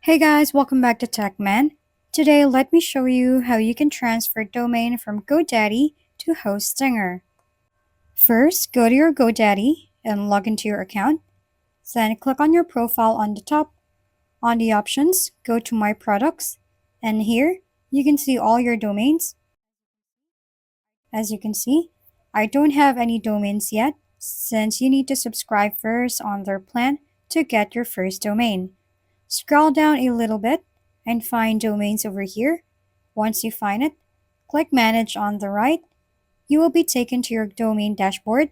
Hey guys, welcome back to TechMan. Today, let me show you how you can transfer domain from GoDaddy to Hostinger. First, go to your GoDaddy and log into your account. Then click on your profile on the top. On the options, go to My Products. And here, you can see all your domains. As you can see, I don't have any domains yet since you need to subscribe first on their plan to get your first domain. Scroll down a little bit and find domains over here. Once you find it, click Manage on the right. You will be taken to your domain dashboard.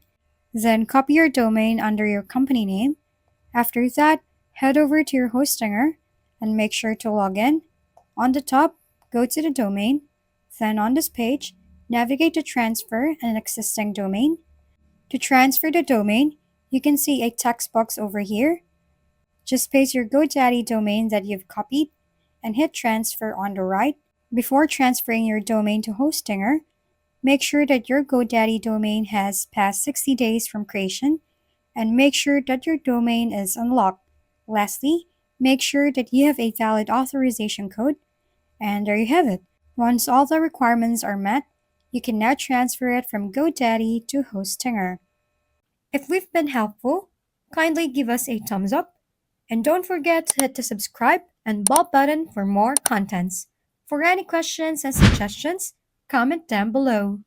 Then copy your domain under your company name. After that, head over to your Hostinger and make sure to log in. On the top, go to the domain. Then on this page, navigate to transfer an existing domain. To transfer the domain, you can see a text box over here. Just paste your GoDaddy domain that you've copied and hit transfer on the right. Before transferring your domain to Hostinger, make sure that your GoDaddy domain has passed 60 days from creation and make sure that your domain is unlocked. Lastly, make sure that you have a valid authorization code. And there you have it. Once all the requirements are met, you can now transfer it from GoDaddy to Hostinger. If we've been helpful, kindly give us a thumbs up. And don't forget to hit the subscribe and bell button for more contents. For any questions and suggestions, comment down below.